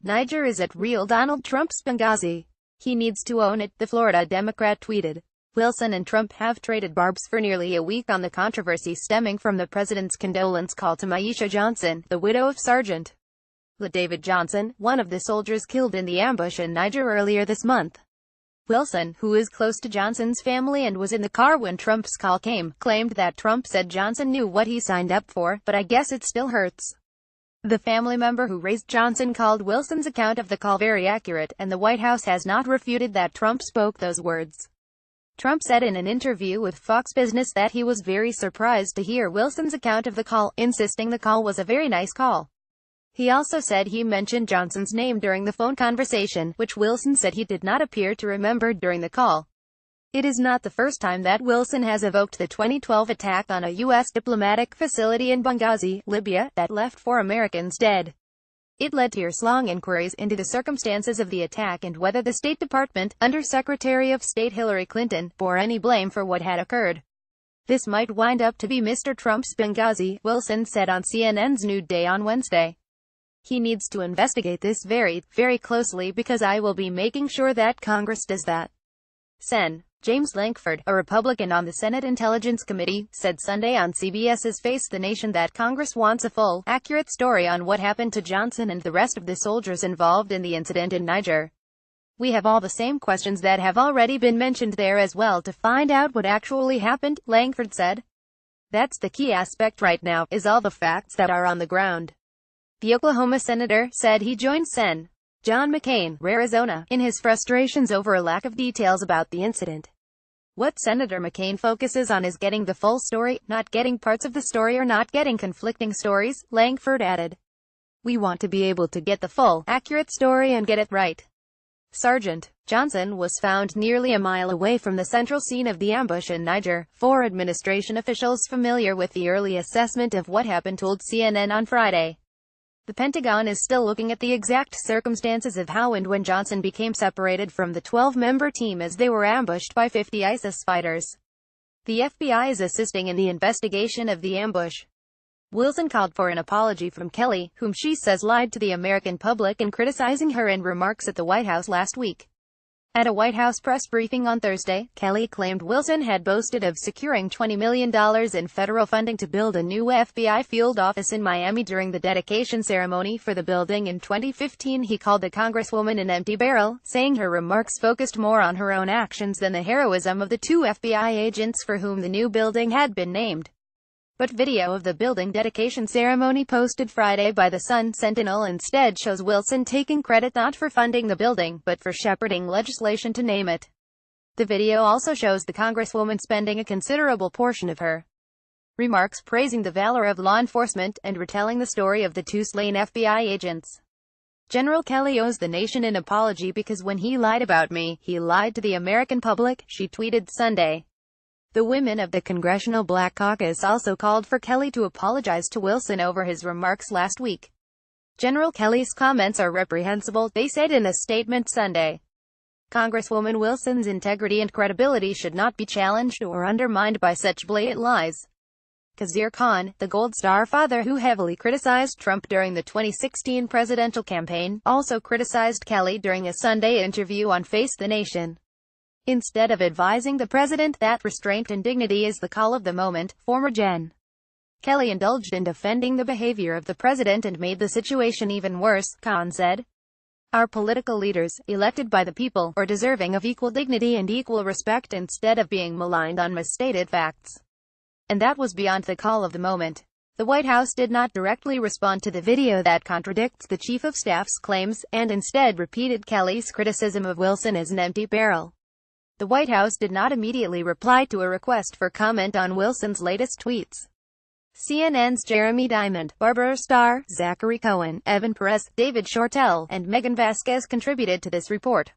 Niger is at real Donald Trump's Benghazi. He needs to own it, the Florida Democrat tweeted. Wilson and Trump have traded barbs for nearly a week on the controversy stemming from the president's condolence call to Maisha Johnson, the widow of Sergeant David Johnson, one of the soldiers killed in the ambush in Niger earlier this month. Wilson, who is close to Johnson's family and was in the car when Trump's call came, claimed that Trump said Johnson knew what he signed up for, but I guess it still hurts. The family member who raised Johnson called Wilson's account of the call very accurate, and the White House has not refuted that Trump spoke those words. Trump said in an interview with Fox Business that he was very surprised to hear Wilson's account of the call, insisting the call was a very nice call. He also said he mentioned Johnson's name during the phone conversation, which Wilson said he did not appear to remember during the call. It is not the first time that Wilson has evoked the 2012 attack on a U.S. diplomatic facility in Benghazi, Libya, that left 4 Americans dead. It led to years-long inquiries into the circumstances of the attack and whether the State Department, under Secretary of State Hillary Clinton, bore any blame for what had occurred. This might wind up to be Mr. Trump's Benghazi, Wilson said on CNN's New Day on Wednesday. He needs to investigate this very, very closely because I will be making sure that Congress does that. Sen. James Lankford, a Republican on the Senate Intelligence Committee, said Sunday on CBS's Face the Nation that Congress wants a full, accurate story on what happened to Johnson and the rest of the soldiers involved in the incident in Niger. We have all the same questions that have already been mentioned there as well to find out what actually happened, Lankford said. That's the key aspect right now, is all the facts that are on the ground. The Oklahoma senator said he joined Sen. John McCain, Arizona, in his frustrations over a lack of details about the incident. What Senator McCain focuses on is getting the full story, not getting parts of the story or not getting conflicting stories, Lankford added. We want to be able to get the full, accurate story and get it right. Sergeant Johnson was found nearly a mile away from the central scene of the ambush in Niger. 4 administration officials familiar with the early assessment of what happened told CNN on Friday. The Pentagon is still looking at the exact circumstances of how and when Johnson became separated from the 12-member team as they were ambushed by 50 ISIS fighters. The FBI is assisting in the investigation of the ambush. Wilson called for an apology from Kelly, whom she says lied to the American public in criticizing her in remarks at the White House last week. At a White House press briefing on Thursday, Kelly claimed Wilson had boasted of securing $20 million in federal funding to build a new FBI field office in Miami during the dedication ceremony for the building in 2015. He called the Congresswoman an empty barrel, saying her remarks focused more on her own actions than the heroism of the 2 FBI agents for whom the new building had been named. But video of the building dedication ceremony posted Friday by the Sun Sentinel instead shows Wilson taking credit not for funding the building, but for shepherding legislation to name it. The video also shows the Congresswoman spending a considerable portion of her remarks praising the valor of law enforcement, and retelling the story of the 2 slain FBI agents. General Kelly owes the nation an apology because when he lied about me, he lied to the American public, she tweeted Sunday. The women of the Congressional Black Caucus also called for Kelly to apologize to Wilson over his remarks last week. General Kelly's comments are reprehensible, they said in a statement Sunday. Congresswoman Wilson's integrity and credibility should not be challenged or undermined by such blatant lies. Khizr Khan, the Gold Star father who heavily criticized Trump during the 2016 presidential campaign, also criticized Kelly during a Sunday interview on Face the Nation. Instead of advising the president that restraint and dignity is the call of the moment, former Gen. Kelly indulged in defending the behavior of the president and made the situation even worse, Khan said. Our political leaders, elected by the people, are deserving of equal dignity and equal respect instead of being maligned on misstated facts. And that was beyond the call of the moment. The White House did not directly respond to the video that contradicts the Chief of Staff's claims, and instead repeated Kelly's criticism of Wilson as an empty barrel. The White House did not immediately reply to a request for comment on Wilson's latest tweets. CNN's Jeremy Diamond, Barbara Starr, Zachary Cohen, Evan Perez, David Shortell, and Megan Vasquez contributed to this report.